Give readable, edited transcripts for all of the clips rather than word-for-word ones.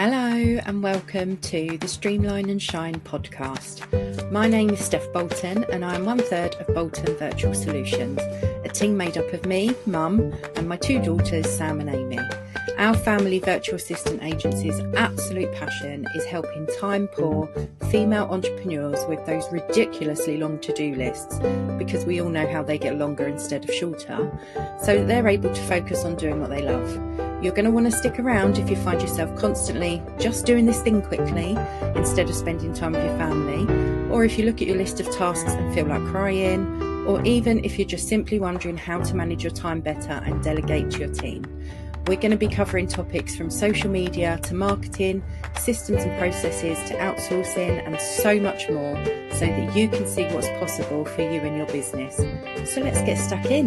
Hello and welcome to the Streamline and Shine podcast. My name is Steff Bolton and I'm 1/3 of Bolton Virtual Solutions, a team made up of me, Mum, and my two daughters, Sam and Amy. Our family virtual assistant agency's absolute passion is helping time-poor female entrepreneurs with those ridiculously long to-do lists, because we all know how they get longer instead of shorter, so that they're able to focus on doing what they love. You're going to want to stick around if you find yourself constantly just doing this thing quickly instead of spending time with your family, or if you look at your list of tasks and feel like crying, or even if you're just simply wondering how to manage your time better and delegate to your team. We're going to be covering topics from social media to marketing, systems and processes to outsourcing, and so much more, so that you can see what's possible for you and your business. So let's get stuck in.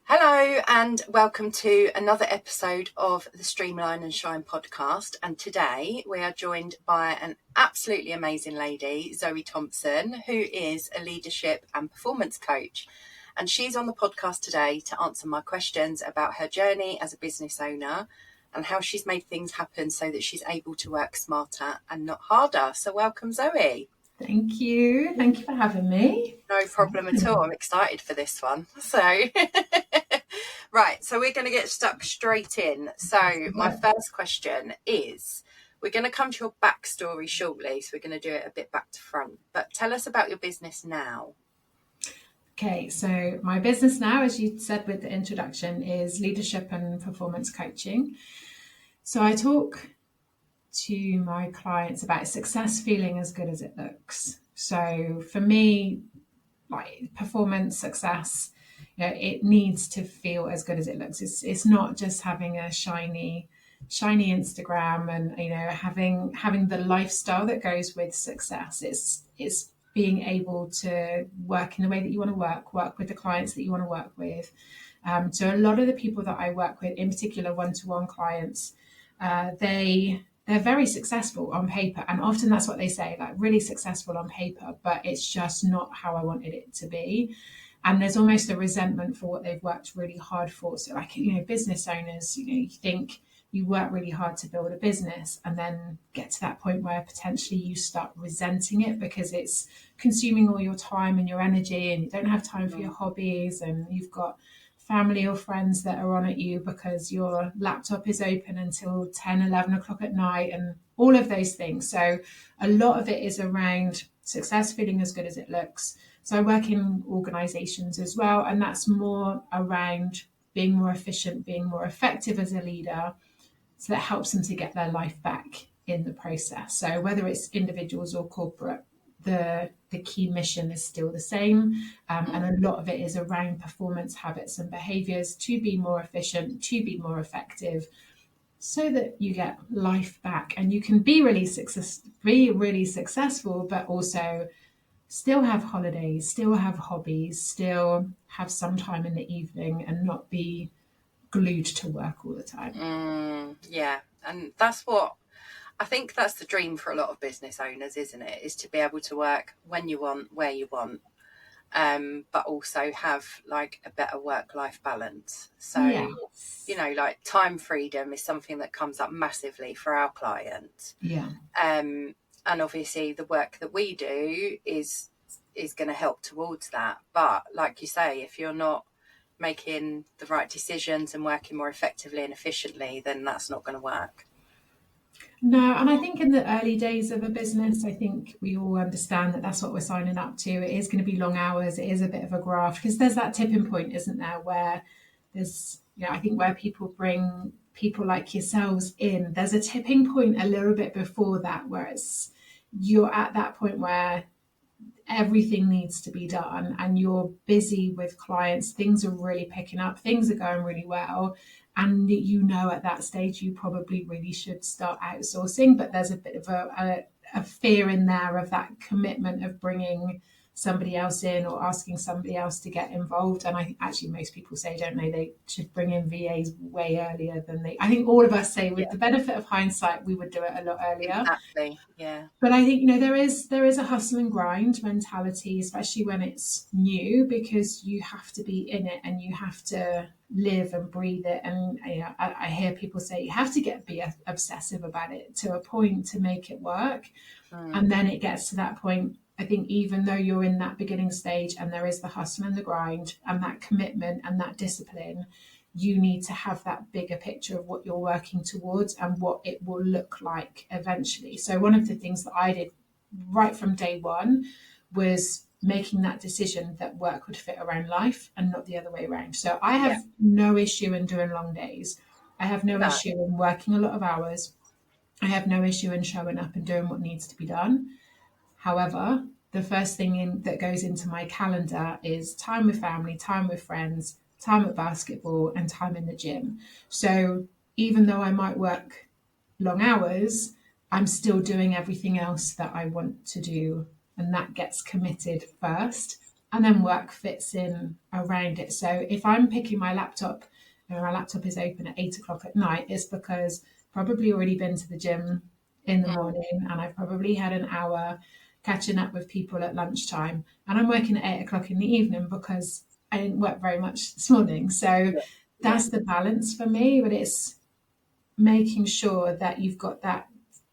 Hello and welcome to another episode of the Streamline and Shine podcast. And today we are joined by an absolutely amazing lady, Zoe Thompson, who is a leadership and performance coach. And she's on the podcast today to answer my questions about her journey as a business owner and how she's made things happen so that she's able to work smarter and not harder. So welcome, Zoe. Thank you. Thank you for having me. No problem at all. I'm excited for this one. So, right. So we're going to get stuck straight in. So my first question is, we're going to come to your backstory shortly. So we're going to do it a bit back to front. But tell us about your business now. Okay, so my business now, as you said with the introduction, is leadership and performance coaching. So I talk to my clients about success feeling as good as it looks. So for me, like performance success, it needs to feel as good as it looks. It's not just having a shiny Instagram and having the lifestyle that goes with success. It's being able to work in the way that you want to work with the clients that you want to work with. So a lot of the people that I work with, in particular one-to-one clients, they're very successful on paper. And often that's what they say, like really successful on paper, but it's just not how I wanted it to be. And there's almost a resentment for what they've worked really hard for. So like, business owners, you think you work really hard to build a business and then get to that point where potentially you start resenting it because it's consuming all your time and your energy and you don't have time for your hobbies and you've got family or friends that are on at you because your laptop is open until 10, 11 o'clock at night and all of those things. So a lot of it is around success feeling as good as it looks. So I work in organizations as well, and that's more around being more efficient, being more effective as a leader. So that helps them to get their life back in the process. So whether it's individuals or corporate, the key mission is still the same. And a lot of it is around performance habits and behaviors to be more efficient, to be more effective, so that you get life back and you can be really successful, but also still have holidays, still have hobbies, still have some time in the evening and not be glued to work all the time. Yeah, and that's what I think, that's the dream for a lot of business owners, isn't it? Is to be able to work when you want, where you want, but also have like a better work-life balance. So, Yes. Like time freedom is something that comes up massively for our clients. Yeah. And obviously the work that we do is going to help towards that. But like you say, if you're not making the right decisions and working more effectively and efficiently, then that's not going to work. No, and I think in the early days of a business, I think we all understand that that's what we're signing up to. It is going to be long hours. It is a bit of a graft because there's that tipping point, isn't there, where there's, I think where people bring people like yourselves in, there's a tipping point a little bit before that, where you're at that point where everything needs to be done and you're busy with clients, things are really picking up, things are going really well, and at that stage you probably really should start outsourcing, but there's a bit of a fear in there of that commitment of bringing somebody else in or asking somebody else to get involved. And I think actually most people say, don't they should bring in VAs way earlier than I think all of us say with the benefit of hindsight, we would do it a lot earlier. Exactly. Yeah. But I think, there is a hustle and grind mentality, especially when it's new, because you have to be in it and you have to live and breathe it. And I hear people say you have to be obsessive about it to a point to make it work. And then it gets to that point. I think even though you're in that beginning stage and there is the hustle and the grind and that commitment and that discipline, you need to have that bigger picture of what you're working towards and what it will look like eventually. So one of the things that I did right from day one was making that decision that work would fit around life and not the other way around. So I have no issue in doing long days. I have no issue in working a lot of hours. I have no issue in showing up and doing what needs to be done. However, the first thing that goes into my calendar is time with family, time with friends, time at basketball, and time in the gym. So even though I might work long hours, I'm still doing everything else that I want to do. And that gets committed first. And then work fits in around it. So if I'm picking my laptop and my laptop is open at 8 o'clock at night, it's because I've probably already been to the gym in the morning and I've probably had an hour catching up with people at lunchtime. And I'm working at 8 o'clock in the evening because I didn't work very much this morning. So that's the balance for me. But it's making sure that you've got that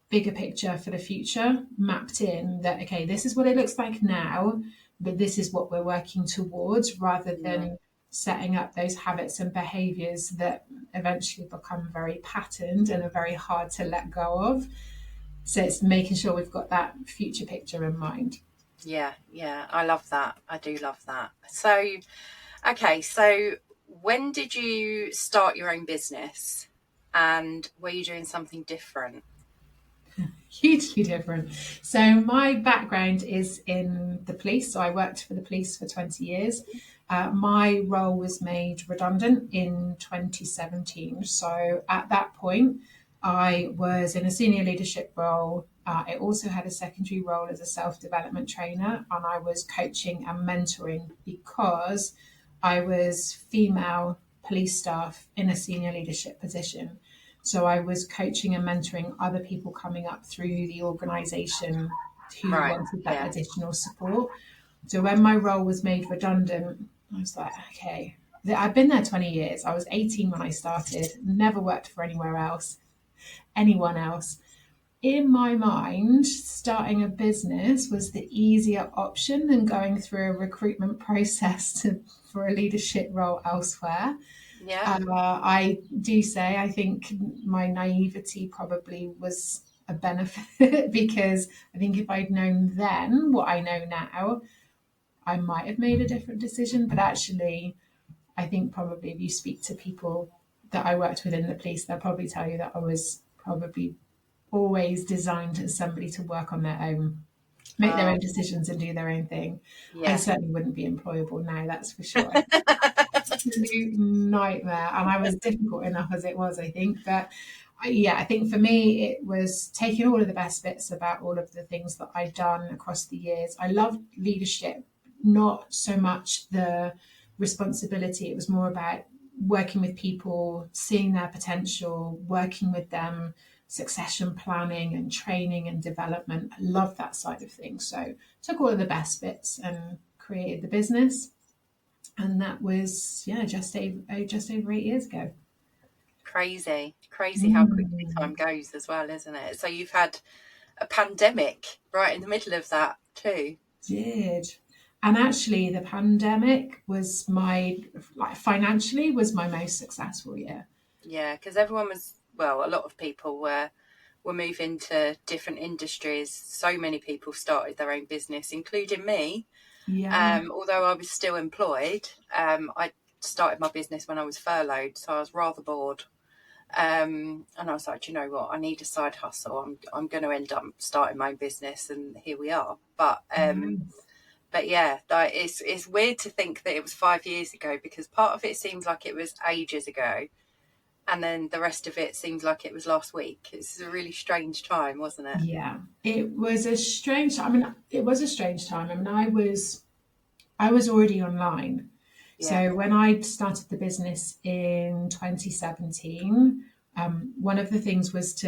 bigger picture for the future mapped in, that, okay, this is what it looks like now, but this is what we're working towards, rather than setting up those habits and behaviors that eventually become very patterned and are very hard to let go of. So it's making sure we've got that future picture in mind. Yeah, I love that. I do love that. So, okay, so when did you start your own business and were you doing something different? Hugely different. So my background is in the police. So I worked for the police for 20 years. My role was made redundant in 2017. So at that point, I was in a senior leadership role. I also had a secondary role as a self-development trainer, and I was coaching and mentoring because I was female police staff in a senior leadership position. So I was coaching and mentoring other people coming up through the organisation who wanted that additional support. So when my role was made redundant, I was like, okay, I've been there 20 years. I was 18 when I started, never worked for anyone else. In my mind, starting a business was the easier option than going through a recruitment process for a leadership role elsewhere. Yeah. I do say I think my naivety probably was a benefit because I think if I'd known then what I know now, I might have made a different decision. But actually, I think probably if you speak to people that I worked with in the police, they'll probably tell you that I was probably always designed as somebody to work on their own, make their own decisions and do their own thing. I certainly wouldn't be employable now, that's for sure. Absolute nightmare. And I was difficult enough as it was, I think. But I think for me, it was taking all of the best bits about all of the things that I'd done across the years. I loved leadership, not so much the responsibility. It was more about working with people, seeing their potential, working with them, succession planning and training and development. I love that side of things. So took all of the best bits and created the business. And that was, just over 8 years ago. Crazy how quickly time goes as well, isn't it? So you've had a pandemic right in the middle of that too. Did. And actually the pandemic was financially was my most successful year. Yeah, because everyone was, a lot of people were moving to different industries. So many people started their own business, including me. Yeah. Although I was still employed, I started my business when I was furloughed, so I was rather bored. And I was like, you know what, I need a side hustle. I'm going to end up starting my own business, and here we are. But yeah, it's weird to think that it was 5 years ago, because part of it seems like it was ages ago. and then the rest of it seems like it was last week. It's a really strange time, wasn't it? Yeah, it was a strange. I mean, it was a strange time. I mean, I was already online. Yeah. So when I started the business in 2017, one of the things was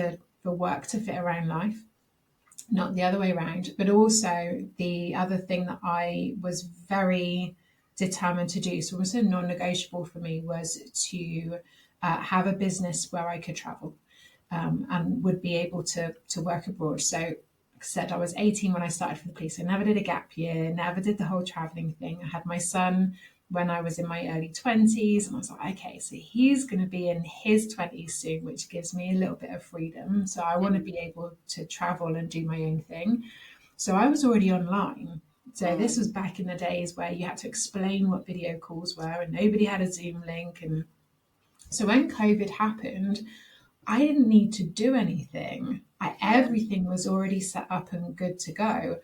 for work to fit around life, not the other way around. But also the other thing that I was very determined to do, so it was a non-negotiable for me, was to have a business where I could travel and would be able to work abroad. So, like I said, I was 18 when I started for the police. I never did a gap year, never did the whole traveling thing. I had my son when I was in my early 20s, and I was like, okay, so he's going to be in his 20s soon, which gives me a little bit of freedom. So I want to be able to travel and do my own thing. So I was already online. So this was back in the days where you had to explain what video calls were, and nobody had a Zoom link. And so when COVID happened, I didn't need to do anything. Everything was already set up and good to go.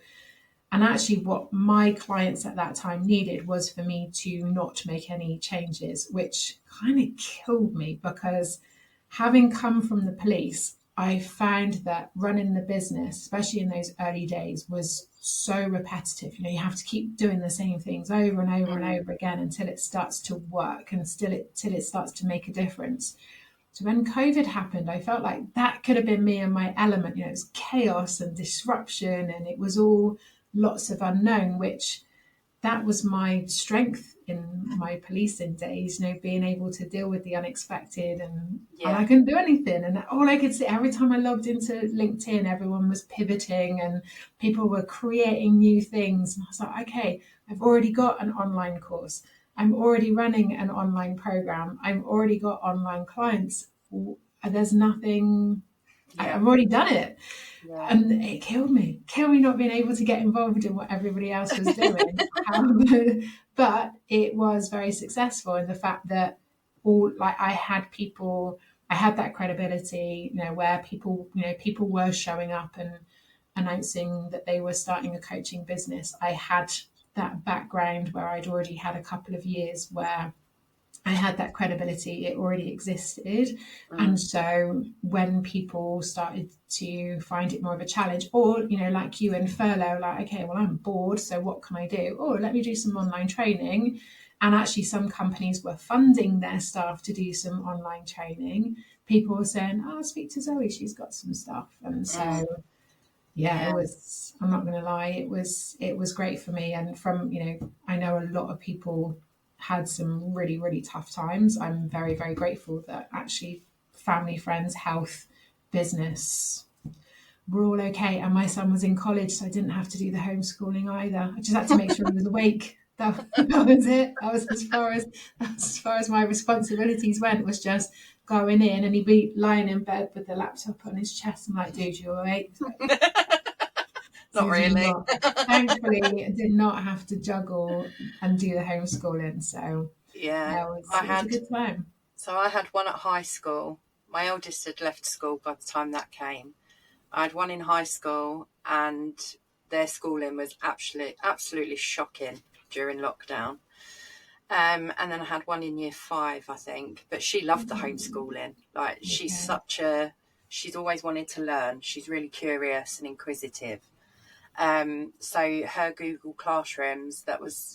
And actually, what my clients at that time needed was for me to not make any changes, which kind of killed me, because having come from the police, I found that running the business, especially in those early days, was so repetitive. You have to keep doing the same things over and over and over again until it starts to work and till it starts to make a difference. So when COVID happened, I felt like that could have been me and my element. It was chaos and disruption, and it was all lots of unknown, which that was my strength in my policing days, being able to deal with the unexpected, and I couldn't do anything. And all I could see, every time I logged into LinkedIn, everyone was pivoting and people were creating new things. And I was like, okay, I've already got an online course. I'm already running an online program. I've already got online clients. There's nothing, I've already done it. Yeah. And it killed me not being able to get involved in what everybody else was doing. But it was very successful in the fact that I had that credibility, where people were showing up and announcing that they were starting a coaching business. I had that background where I'd already had a couple of years where I had that credibility, it already existed. And so when people started to find it more of a challenge, or, like you in furlough, like, okay, well, I'm bored, so what can I do? Oh, let me do some online training. And actually some companies were funding their staff to do some online training. People were saying, oh, speak to Zoe, she's got some stuff. And so it was, I'm not going to lie, it was great for me. And from, I know a lot of people had some really, really tough times. I'm very, very grateful that actually family, friends, health, business, we're all okay. And my son was in college, so I didn't have to do the homeschooling either. I just had to make sure he was awake. That was it. That was as far as my responsibilities went, was just going in, and he'd be lying in bed with the laptop on his chest. I'm like, dude, you're awake? Not really. Thankfully, I did not have to juggle and do the homeschooling. So it was a good time. So I had one at high school. My eldest had left school by the time that came. I had one in high school, and their schooling was absolutely shocking during lockdown. And then I had one in year 5, I think. But she loved the homeschooling. Like, she's always wanted to learn. She's really curious and inquisitive. So her Google Classrooms,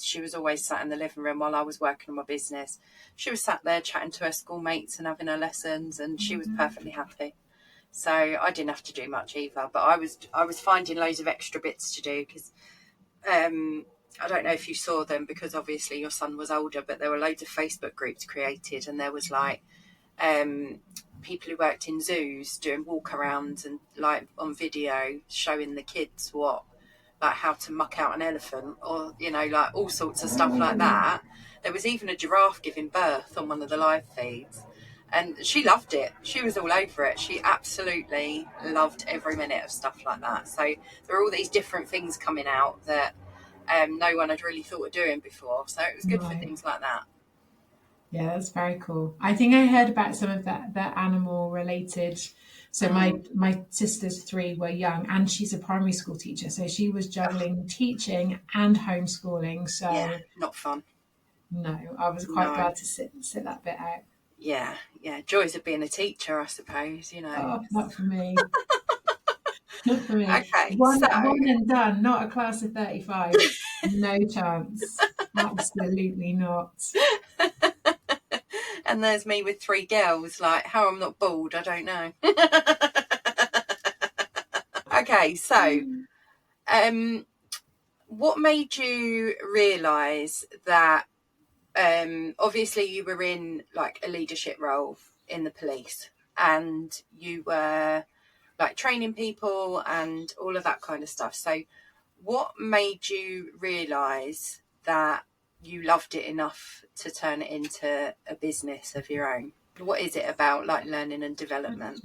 she was always sat in the living room while I was working on my business. She was sat there chatting to her schoolmates and having her lessons, and she was perfectly happy. So I didn't have to do much either, but I was finding loads of extra bits to do, because I don't know if you saw them, because obviously your son was older, but there were loads of Facebook groups created, and there was like people who worked in zoos doing walk-arounds and like on video showing the kids how to muck out an elephant, or like all sorts of stuff like that. There was even a giraffe giving birth on one of the live feeds, and she loved it. She was all over it. She absolutely loved every minute of stuff like that. So there are all these different things coming out that no one had really thought of doing before, so it was good for things like that. Yeah, that's very cool. I think I heard about some of that animal related. So my sisters 3 were young, and she's a primary school teacher, so she was juggling teaching and homeschooling. So not fun. No, I was quite glad to sit that bit out. Yeah. Joys of being a teacher, I suppose, you know. Oh, not for me. Not for me. Okay, One and done, not a class of 35. No chance. Absolutely not. And there's me with 3 girls. Like, how I'm not bald, I don't know. Okay, so what made you realise that obviously you were in like a leadership role in the police, and you were like training people and all of that kind of stuff. So what made you realise that you loved it enough to turn it into a business of your own? What is it about like learning and development?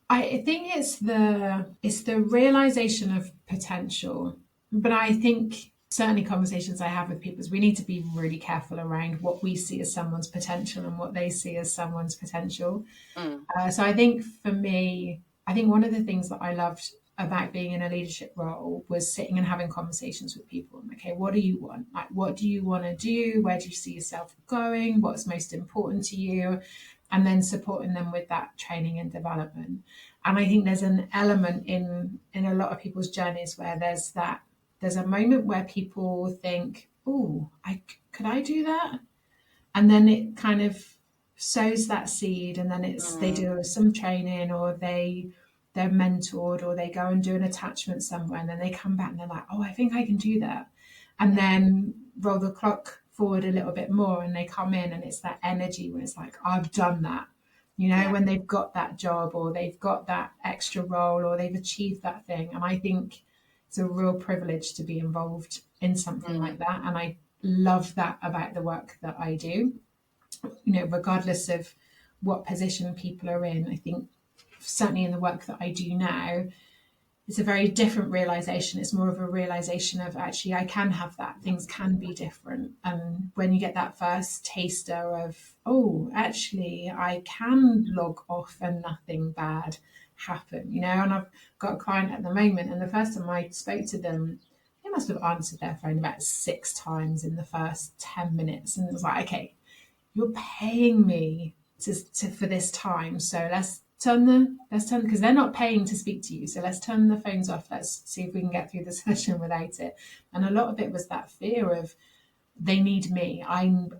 I think it's the realization of potential. But I think certainly conversations I have with people is we need to be really careful around what we see as someone's potential and what they see as someone's potential. So I think for me, I think one of the things that I loved about being in a leadership role was sitting and having conversations with people. Okay, what do you want? Like, what do you want to do? Where do you see yourself going? What's most important to you? And then supporting them with that training and development. And I think there's an element in a lot of people's journeys where there's a moment where people think, oh, could I do that? And then it kind of sows that seed, and then they do some training, or they're mentored, or they go and do an attachment somewhere, and then they come back and they're like, oh, I think I can do that. And then roll the clock forward a little bit more, and they come in, and it's that energy when it's like, I've done that. You know, when they've got that job, or they've got that extra role, or they've achieved that thing. And I think it's a real privilege to be involved in something like that. And I love that about the work that I do, you know, regardless of what position people are in. I think certainly in the work that I do now, it's a very different realization. It's more of a realization of actually I can have that. Things can be different. And when you get that first taster of, oh, actually I can log off and nothing bad happen, you know. And I've got a client at the moment, and the first time I spoke to them, they must have answered their phone about 6 times in the first 10 minutes. And it was like, okay, you're paying me for this time, so let's turn because they're not paying to speak to you, so let's turn the phones off. Let's see if we can get through the session without it. And a lot of it was that fear of, they need me. I'm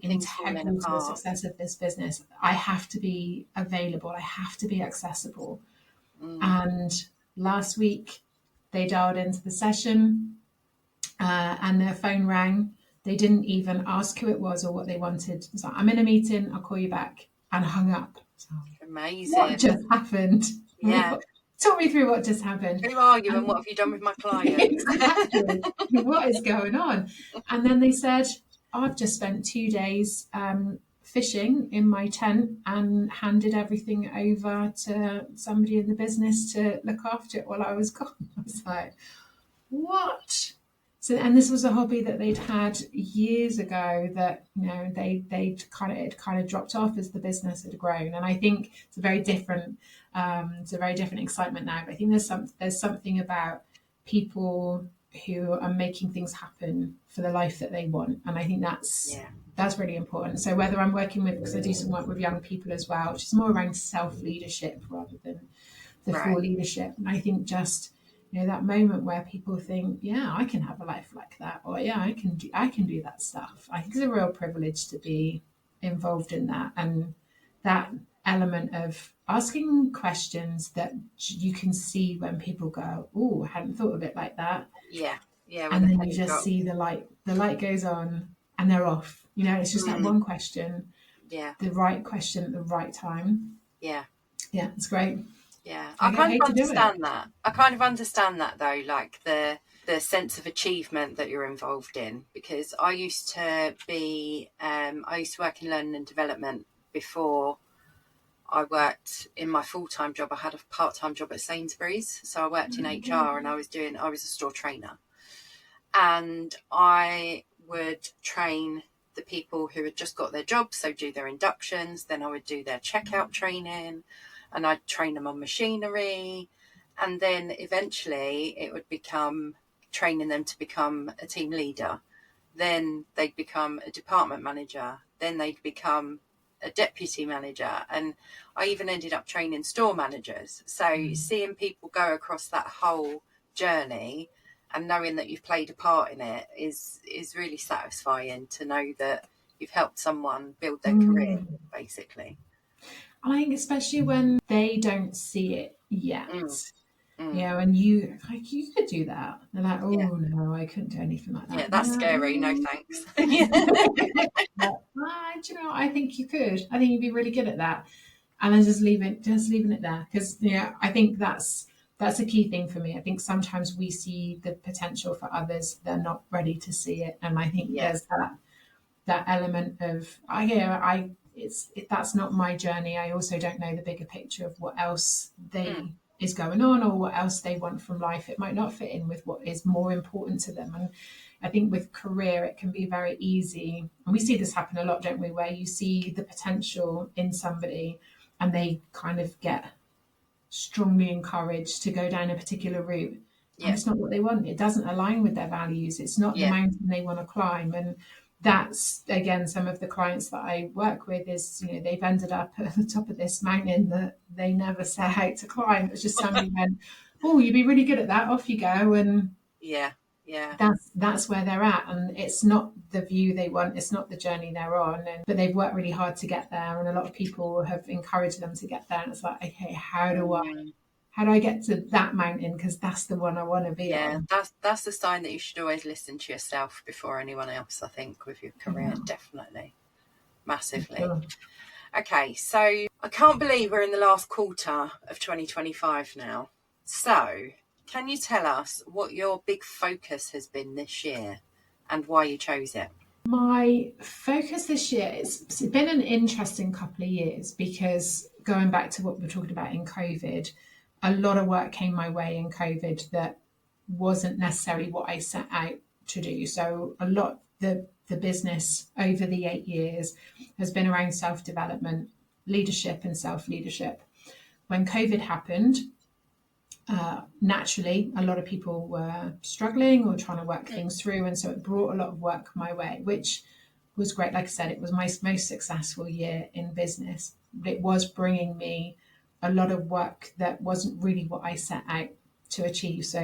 integral to the success of this business. I have to be available. I have to be accessible. And last week they dialed into the session, and their phone rang. They didn't even ask who it was or what they wanted. It's like, I'm in a meeting, I'll call you back, and hung up. So, amazing. What just happened? Yeah. Talk me through what just happened. Who are you, and what have you done with my client? Exactly. What is going on? And then they said, I've just spent 2 days fishing in my tent and handed everything over to somebody in the business to look after it while I was gone. I was like, what? So, and this was a hobby that they'd had years ago that, you know, it kind of dropped off as the business had grown. And I think it's a very different excitement now. But I think there's something about people who are making things happen for the life that they want. And I think that's really important. So whether I'm working with, because I do some work with young people as well, which is more around self-leadership rather than the full leadership. And I think just, you know, that moment where people think, yeah, I can have a life like that, or yeah, I can do that stuff. I think it's a real privilege to be involved in that, and that element of asking questions that you can see when people go, oh, I hadn't thought of it like that. Yeah. And then you just see the light goes on and they're off. You know, it's just that one question. Yeah. The right question at the right time. Yeah. Yeah, it's great. Yeah, I kind of understand that. I kind of understand that though, like the sense of achievement that you're involved in, because I used to work in learning and development before I worked in my full-time job. I had a part-time job at Sainsbury's, so I worked in HR, and I was a store trainer, and I would train the people who had just got their jobs, so do their inductions, then I would do their checkout training, and I'd train them on machinery, and then eventually it would become training them to become a team leader. Then they'd become a department manager. Then they'd become a deputy manager, and I even ended up training store managers. So seeing people go across that whole journey and knowing that you've played a part in it is really satisfying, to know that you've helped someone build their career, basically. I think especially when they don't see it yet. And you could do that. They're like, oh no, I couldn't do anything like that. Yeah, that's scary. No thanks. Do you know, I think you could. I think you'd be really good at that. And then just leaving it there, because I think that's a key thing for me. I think sometimes we see the potential for others, they're not ready to see it, and I think there's that element of that's not my journey. I also don't know the bigger picture of what else is going on, or what else they want from life. It might not fit in with what is more important to them. And I think with career, it can be very easy, and we see this happen a lot, don't we, where you see the potential in somebody and they kind of get strongly encouraged to go down a particular route. And it's not what they want. It doesn't align with their values. It's not the mountain they want to climb. And that's, again, some of the clients that I work with is, they've ended up at the top of this mountain that they never set out to climb. It's just somebody went, oh, you'd be really good at that. Off you go. And that's where they're at. And it's not the view they want. It's not the journey they're on. But they've worked really hard to get there. And a lot of people have encouraged them to get there. And it's like, okay, how do I get to that mountain? Because that's the one I want to be on. That's the sign that you should always listen to yourself before anyone else, I think, with your career. Definitely. Massively. Sure. Okay, so I can't believe we're in the last quarter of 2025 now. So can you tell us what your big focus has been this year and why you chose it? My focus this year, it's been an interesting couple of years, because going back to what we were talking about in COVID, a lot of work came my way in COVID that wasn't necessarily what I set out to do. So a lot, the business over the 8 years has been around self-development, leadership and self-leadership. When COVID happened, naturally, a lot of people were struggling or trying to work things through. And so it brought a lot of work my way, which was great. Like I said, it was my most successful year in business. But it was bringing me a lot of work that wasn't really what I set out to achieve. So,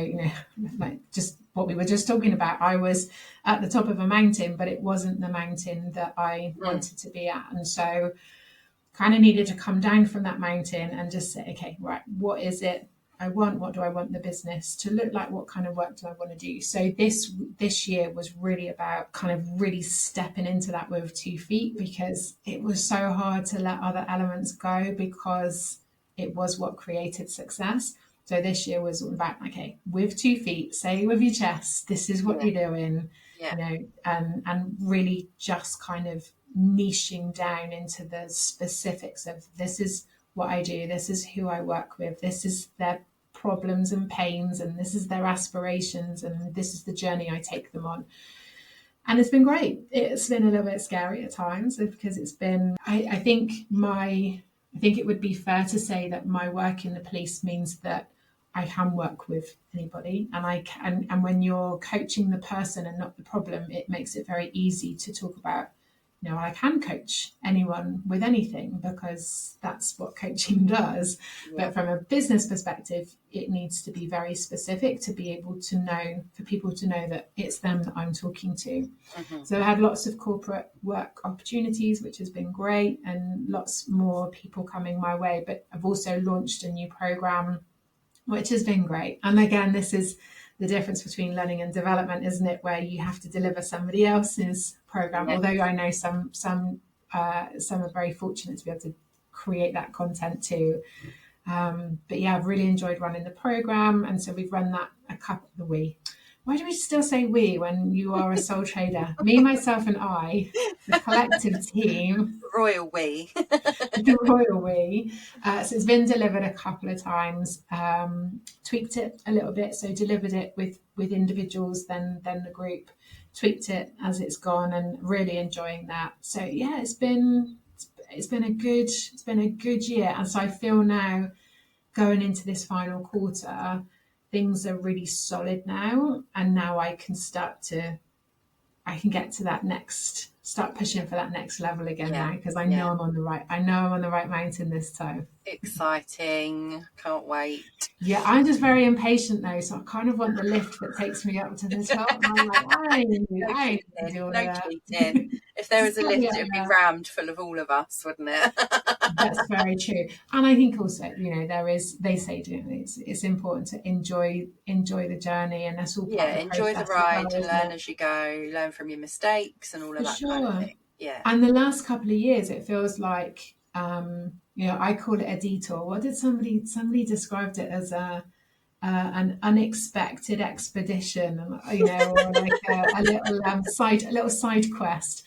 like just what we were just talking about, I was at the top of a mountain, but it wasn't the mountain that I wanted to be at. And so kind of needed to come down from that mountain and just say, okay, right, what is it I want? What do I want the business to look like? What kind of work do I want to do? So this year was really about kind of really stepping into that with 2 feet, because it was so hard to let other elements go, because it was what created success. So this year was all about, okay, with 2 feet, say with your chest, this is what you're doing, and really just kind of niching down into the specifics of, this is what I do, this is who I work with, this is their problems and pains, and this is their aspirations, and this is the journey I take them on. And it's been great. It's been a little bit scary at times, because it's been, I think it would be fair to say that my work in the police means that I can work with anybody, and when you're coaching the person and not the problem, it makes it very easy to talk about, I can coach anyone with anything, because that's what coaching does. But from a business perspective, it needs to be very specific to be able to know, for people to know that it's them that I'm talking to. So I had lots of corporate work opportunities, which has been great, and lots more people coming my way. But I've also launched a new program, which has been great. And again, this is the difference between learning and development, isn't it? Where you have to deliver somebody else's program. Although I know some are very fortunate to be able to create that content too. But yeah, I've really enjoyed running the program, and so we've run that a couple of weeks. Why do we still say we when you are a sole trader? Me, myself, and I, the collective team. Royal we. The royal we. So it's been delivered a couple of times, tweaked it a little bit. So delivered it with individuals, then the group, tweaked it as it's gone, and really enjoying that. So yeah, it's been a good year. And so I feel now, going into this final quarter, things are really solid now, and now I can start to I can get to that start pushing for that next level again now, because I know Yeah. I'm on the right mountain this time. Exciting. Can't wait. Yeah, I'm just very impatient though, so I kind of want the lift that takes me up to the top. And I'm like, I need to do all of that. Cheating. If there was Just a get me lift, up it would be there. rammed full of all of us, wouldn't it? That's very true. And I think also, they say, it's important to enjoy the journey, and that's all part of the enjoy the process as ride well, and isn't learn it? as you go, learn from your mistakes and all of For that kind of sure. thing. Yeah. And the last couple of years, it feels like, I call it a detour. What did somebody described it as an unexpected expedition, or like a little side quest.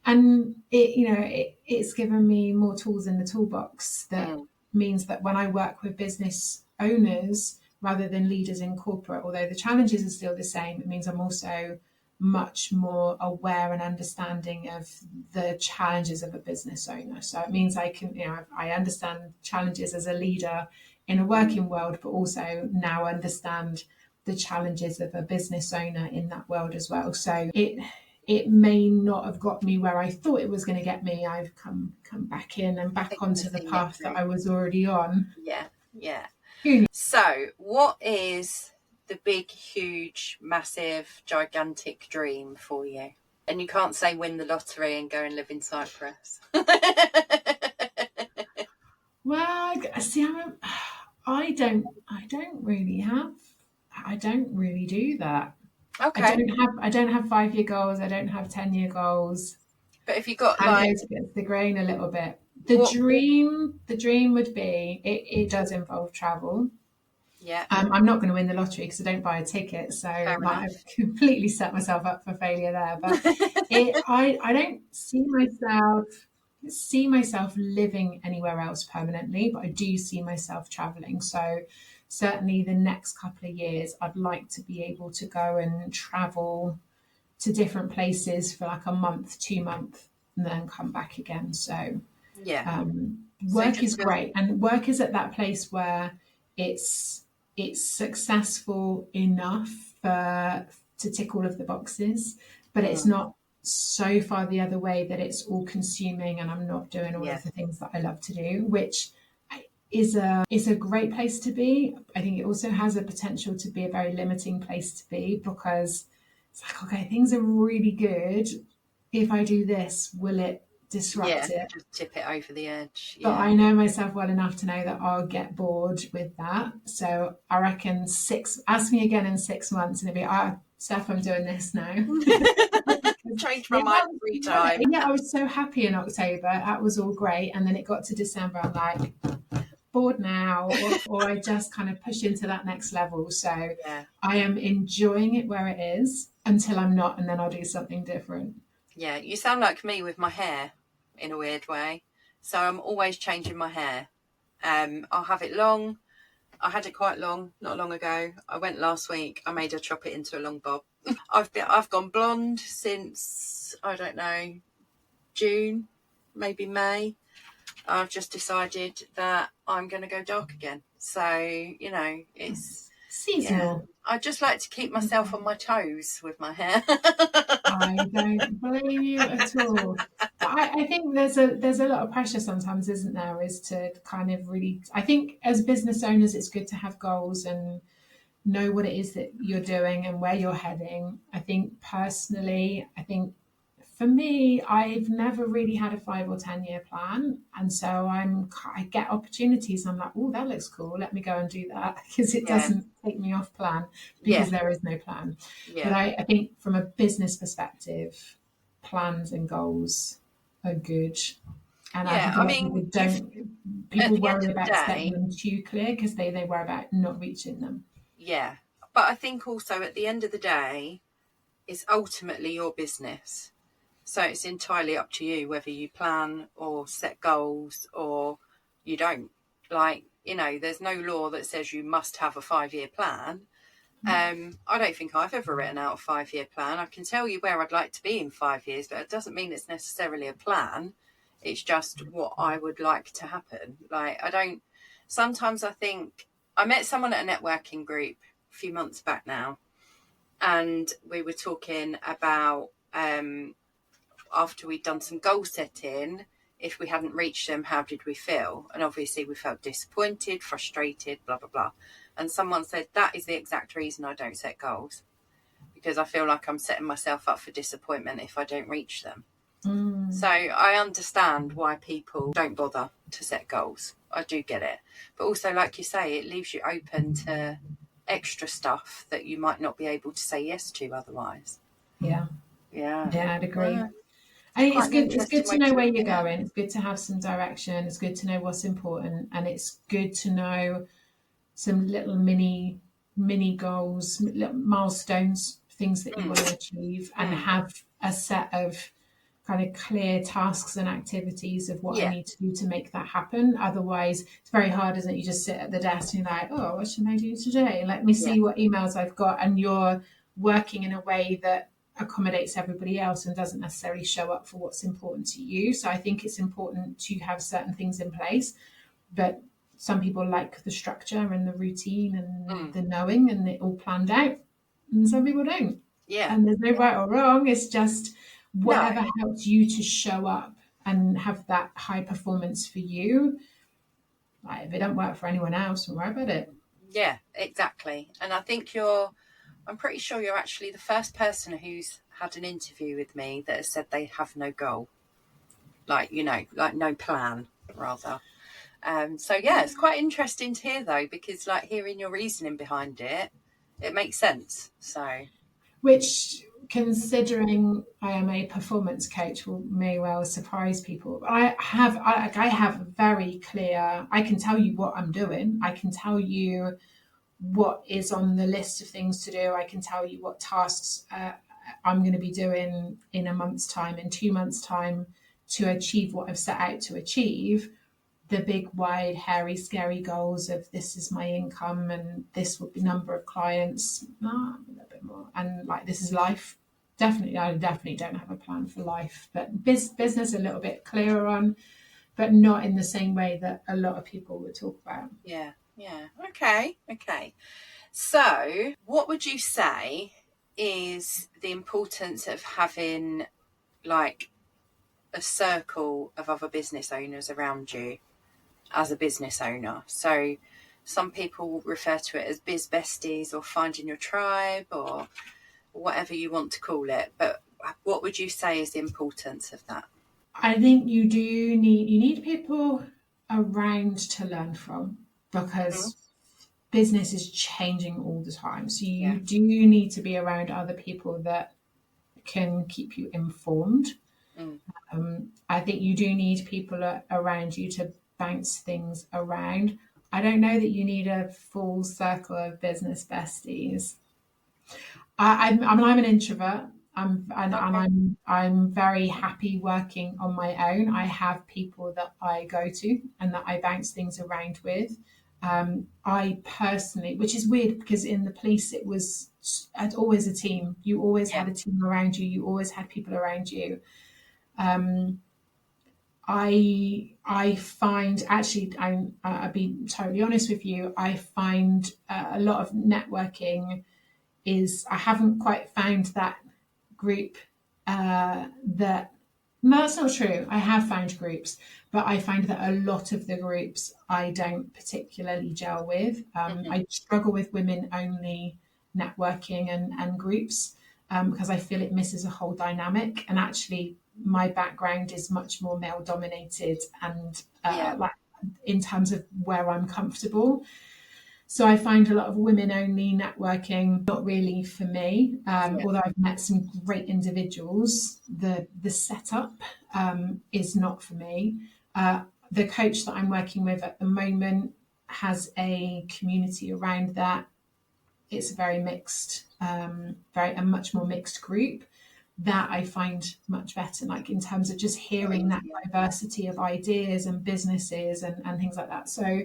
And it's given me more tools in the toolbox that means that when I work with business owners rather than leaders in corporate, although the challenges are still the same, it means I'm also much more aware and understanding of the challenges of a business owner. So it means I understand challenges as a leader in a working world, but also now understand the challenges of a business owner in that world as well. So it may not have got me where I thought it was going to get me. I've come back in and back onto the path that I was already on. Yeah. So, what is the big, huge, massive, gigantic dream for you? And you can't say win the lottery and go and live in Cyprus. Well, see, I don't really do that. Okay. I don't have 5-year goals. I don't have 10-year goals. But if you got And it goes against the grain a little bit. The dream would be, it does involve travel. Yeah. I'm not going to win the lottery because I don't buy a ticket, so I've completely set myself up for failure there. But I don't see myself living anywhere else permanently, but I do see myself traveling. So certainly the next couple of years, I'd like to be able to go and travel to different places for like a month, 2 months, and then come back again. So work is great, and work is at that place where it's successful enough to tick all of the boxes, but it's not so far the other way that it's all consuming and I'm not doing all of the things that I love to do, which is a great place to be. I think it also has a potential to be a very limiting place to be, because it's like, okay, things are really good. If I do this, will it disrupt it? Just tip it over the edge. But I know myself well enough to know that I'll get bored with that. So I reckon ask me again in 6 months and it'll be, Steff, I'm doing this now. Change my mind 3 times. Yeah, I was so happy in October. That was all great. And then it got to December. I'm like, bored now, or I just kind of push into that next level. So I am enjoying it where it is until I'm not, and then I'll do something different. Yeah, you sound like me with my hair in a weird way. So I'm always changing my hair. I'll have it long. I had it quite long not long ago. I went last week. I made her chop it into a long bob. I've gone blonde since, I don't know, June, maybe May. I've just decided that I'm going to go dark again. So, it's seasonal. I just like to keep myself on my toes with my hair. I don't blame you at all. I think there's a lot of pressure sometimes, isn't there, is to kind of really, I think as business owners, it's good to have goals and know what it is that you're doing and where you're heading. I think personally, for me, I've never really had a 5 or 10-year plan. And so I get opportunities. And I'm like, oh, that looks cool. Let me go and do that, because it doesn't take me off plan, because there is no plan. But I think from a business perspective, plans and goals are good. And I think people worry about setting them too clear because they worry about not reaching them. Yeah. But I think also at the end of the day, it's ultimately your business. So it's entirely up to you whether you plan or set goals or you don't. Like, there's no law that says you must have a 5-year plan. I don't think I've ever written out a 5-year plan. I can tell you where I'd like to be in 5 years, but it doesn't mean it's necessarily a plan. It's just what I would like to happen. Like, sometimes I think, I met someone at a networking group a few months back now, and we were talking about after we'd done some goal setting, if we hadn't reached them, how did we feel? And obviously we felt disappointed, frustrated, blah, blah, blah. And someone said, that is the exact reason I don't set goals, because I feel like I'm setting myself up for disappointment if I don't reach them. So I understand why people don't bother to set goals. I do get it. But also, like you say, it leaves you open to extra stuff that you might not be able to say yes to otherwise. Yeah, I'd agree. It's good to know where you're going. It's good to have some direction. It's good to know what's important, and it's good to know some little mini goals, milestones, things that you want to achieve, and have a set of kind of clear tasks and activities of what I need to do to make that happen. Otherwise, it's very hard, isn't it? You just sit at the desk and you're like, oh, what should I do today? Let me see what emails I've got, and you're working in a way that accommodates everybody else and doesn't necessarily show up for what's important to you. So I think it's important to have certain things in place, but some people like the structure and the routine and the knowing and it all planned out, and some people don't. And there's no right or wrong. It's just whatever helps you to show up and have that high performance for you. Like, if it don't work for anyone else, don't worry about it. Yeah, exactly. And I think I'm pretty sure you're actually the first person who's had an interview with me that has said they have no goal. Like, like no plan, rather. So, yeah, it's quite interesting to hear, though, because, like, hearing your reasoning behind it, it makes sense. So, which, considering I am a performance coach, may well surprise people. I have very clear, I can tell you what I'm doing. I can tell you what is on the list of things to do. I can tell you what tasks I'm going to be doing in a month's time, in 2 months' time, to achieve what I've set out to achieve. The big, wide, hairy, scary goals of this is my income and this would be number of clients, a little bit more. And like, this is life. I definitely don't have a plan for life, but business a little bit clearer on, but not in the same way that a lot of people would talk about. Yeah. Okay. So what would you say is the importance of having like a circle of other business owners around you as a business owner? So some people refer to it as biz besties or finding your tribe or whatever you want to call it. But what would you say is the importance of that? I think you need people around to learn from, because business is changing all the time. So you do need to be around other people that can keep you informed. I think you do need people around you to bounce things around. I don't know that you need a full circle of business besties. I'm an introvert. I'm very happy working on my own. I have people that I go to and that I bounce things around with. I personally, which is weird because in the police it was always a team. You always had a team around you. You always had people around you. I find, actually, I'll be totally honest with you, I find a lot of networking I haven't quite found that group no, that's not true. I have found groups, but I find that a lot of the groups I don't particularly gel with. I struggle with women-only networking and groups because I feel it misses a whole dynamic. And actually, my background is much more male-dominated and like in terms of where I'm comfortable. So I find a lot of women-only networking not really for me. Although I've met some great individuals, the setup is not for me. The coach that I'm working with at the moment has a community around that. It's a very mixed, a much more mixed group that I find much better, like in terms of just hearing that diversity of ideas and businesses and things like that. So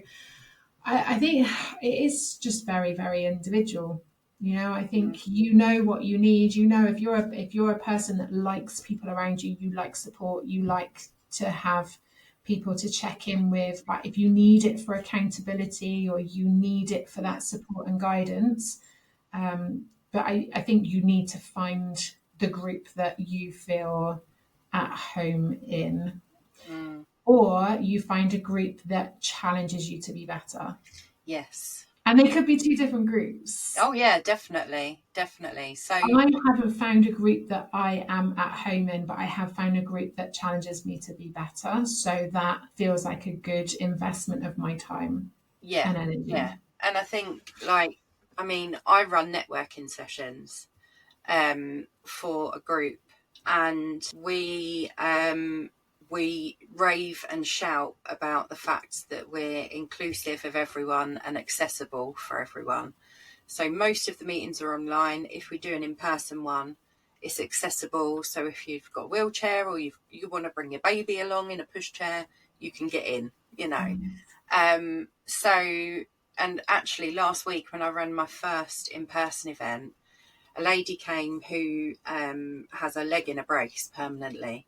I think it is just very, very individual. I think you know what you need. If you're a person that likes people around you, you like support, you like to have people to check in with. Like if you need it for accountability or you need it for that support and guidance. but I think you need to find the group that you feel at home in, or you find a group that challenges you to be better. Yes. And they could be two different groups. Oh yeah, definitely. So I haven't found a group that I am at home in, but I have found a group that challenges me to be better. So that feels like a good investment of my time and energy. Yeah. And I think, like, I mean, I run networking sessions for a group, and we rave and shout about the fact that we're inclusive of everyone and accessible for everyone. So most of the meetings are online. If we do an in-person one, it's accessible. So if you've got a wheelchair or you want to bring your baby along in a pushchair, you can get in, you know. So, and actually last week when I ran my first in-person event, a lady came who has a leg in a brace permanently,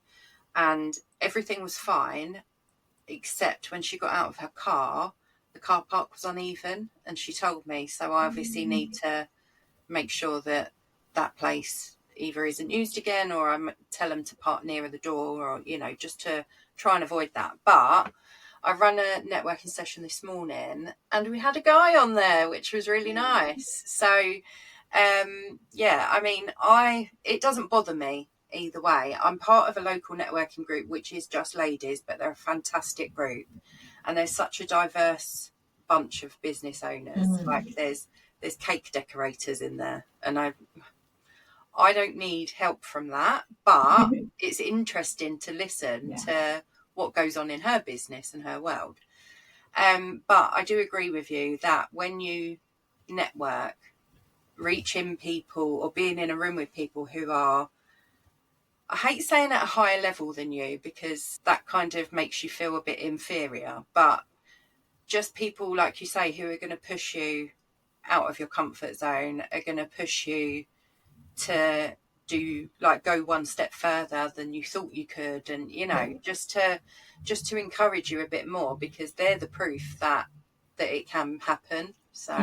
and everything was fine except when she got out of her car, the car park was uneven, and she told me, so I obviously need to make sure that that place either isn't used again, or I tell them to park nearer the door, or, you know, just to try and avoid that. But I ran a networking session this morning and we had a guy on there, which was really nice. So yeah, I mean, it doesn't bother me either way. I'm part of a local networking group which is just ladies, but they're a fantastic group, and there's such a diverse bunch of business owners. Like there's cake decorators in there, and I don't need help from that, but it's interesting to listen to what goes on in her business and her world. But I do agree with you that when you network, reaching people or being in a room with people who are, I hate saying at a higher level than you, because that kind of makes you feel a bit inferior, but just people, like you say, who are going to push you out of your comfort zone, are going to push you to go one step further than you thought you could, and, you know, just to encourage you a bit more, because they're the proof that it can happen. So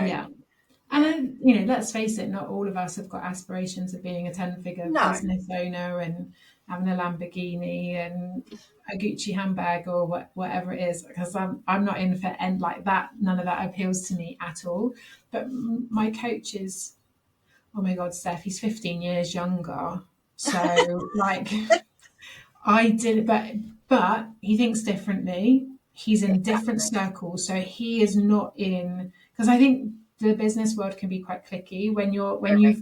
and you know, let's face it, not all of us have got aspirations of being a 10-figure business owner and having a Lamborghini and a Gucci handbag or whatever it is, because I'm not in for end like that. None of that appeals to me at all. But my coach is, oh my God, Steff, he's 15 years younger. So like I did, but he thinks differently. He's in different circles. So he is not in, because I think the business world can be quite cliquey when you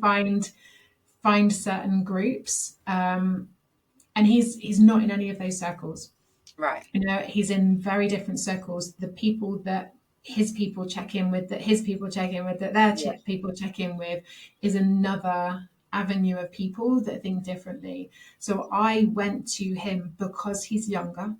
find certain groups. And he's not in any of those circles. Right. You know, he's in very different circles. The people that his people check in with, that his people check in with, that their people check in with, is another avenue of people that think differently. So I went to him because he's younger,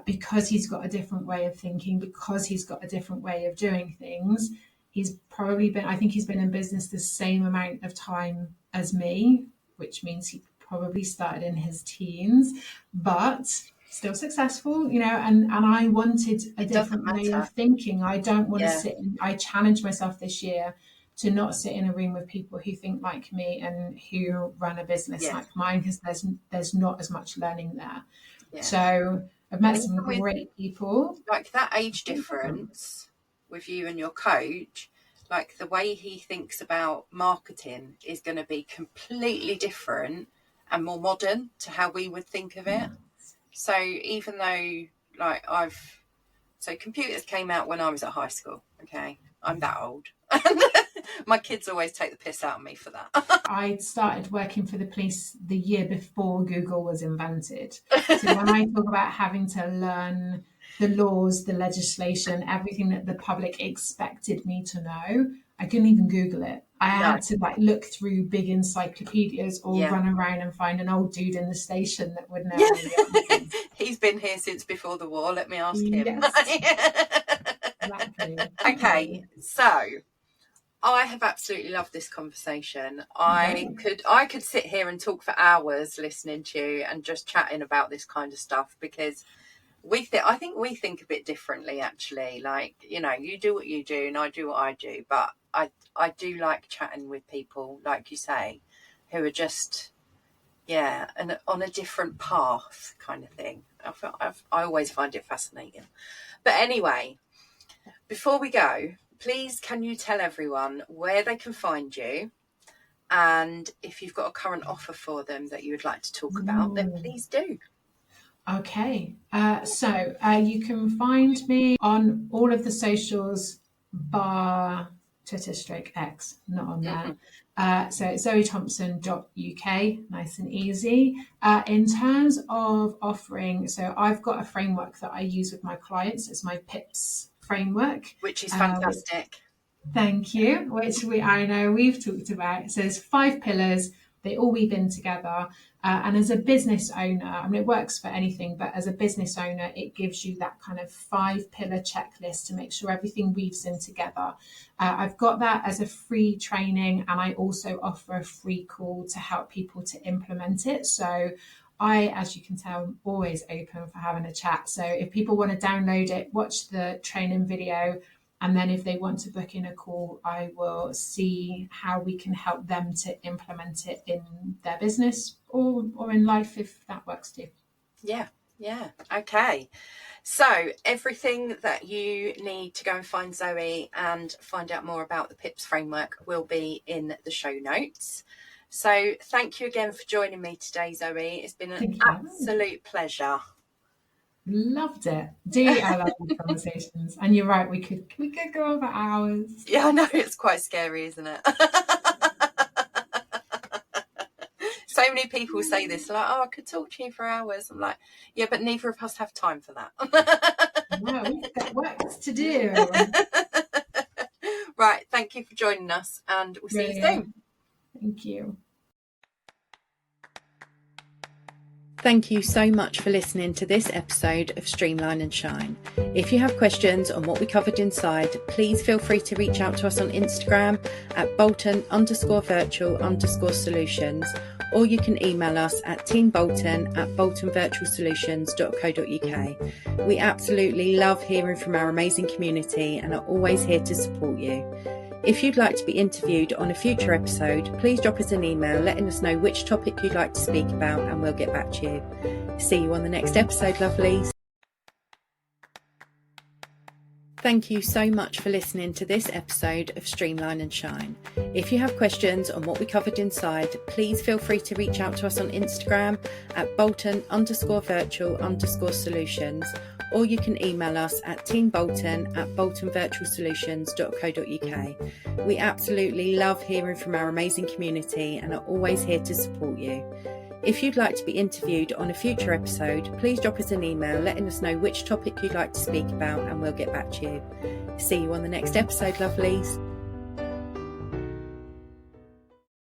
because he's got a different way of thinking, because he's got a different way of doing things. He's probably I think he's been in business the same amount of time as me, which means he probably started in his teens, but still successful, you know, and I wanted a different way of thinking. I don't want to sit I challenged myself this year to not sit in a room with people who think like me and who run a business like mine, because there's not as much learning there. So I've met some great people. Like that age difference with you and your coach, like the way he thinks about marketing is going to be completely different and more modern to how we would think of it. So even though like so computers came out when I was at high school, okay, I'm that old. My kids always take the piss out of me for that. I started working for the police the year before Google was invented. So when I talk about having to learn the laws, the legislation, everything that the public expected me to know, I couldn't even Google it. I had to like look through big encyclopedias or run around and find an old dude in the station that would know. He's been here since before the war. Let me ask him. Exactly. Okay, so I have absolutely loved this conversation. I could sit here and talk for hours listening to you and just chatting about this kind of stuff, because I think we think a bit differently, actually. Like, you know, you do what you do and I do what I do, but I do like chatting with people, like you say, who are just, and on a different path kind of thing. I always find it fascinating. But anyway, before we go, please can you tell everyone where they can find you, and if you've got a current offer for them that you would like to talk about, then please do. Okay, so you can find me on all of the socials bar Twitter/X, not on there. So it's zoethompson.uk, nice and easy. In terms of offering, so I've got a framework that I use with my clients. It's my PIPS framework. Which is fantastic. Thank you, which I know we've talked about. So there's 5 pillars. They all weave in together. And as a business owner, I mean, it works for anything, but as a business owner, it gives you that kind of 5-pillar checklist to make sure everything weaves in together. I've got that as a free training, and I also offer a free call to help people to implement it. So I, as you can tell, I'm always open for having a chat. So if people want to download it, watch the training video, and then if they want to book in a call, I will see how we can help them to implement it in their business or in life, if that works too. Yeah. Okay. So everything that you need to go and find Zoe and find out more about the PIPS framework will be in the show notes. So thank you again for joining me today, Zoe. It's been an absolute pleasure. Loved it. I love these conversations. And you're right, we could go on for hours. Yeah, I know, it's quite scary, isn't it? So many people say this, like, I could talk to you for hours. I'm like, yeah, but neither of us have time for that. No, we've got work to do. Right, thank you for joining us, and we'll see you soon. Thank you. Thank you so much for listening to this episode of Streamline and Shine. If you have questions on what we covered inside, please feel free to reach out to us on Instagram at Bolton_virtual_solutions, or you can email us at teambolton@boltonvirtualsolutions.co.uk. We absolutely love hearing from our amazing community and are always here to support you. If you'd like to be interviewed on a future episode, please drop us an email letting us know which topic you'd like to speak about, and we'll get back to you. See you on the next episode, lovelies. Thank you so much for listening to this episode of Streamline and Shine. If you have questions on what we covered inside, please feel free to reach out to us on Instagram at Bolton_virtual_solutions, or you can email us at teambolton@boltonvirtualsolutions.co.uk. We absolutely love hearing from our amazing community and are always here to support you. If you'd like to be interviewed on a future episode, please drop us an email letting us know which topic you'd like to speak about, and we'll get back to you. See you on the next episode, lovelies.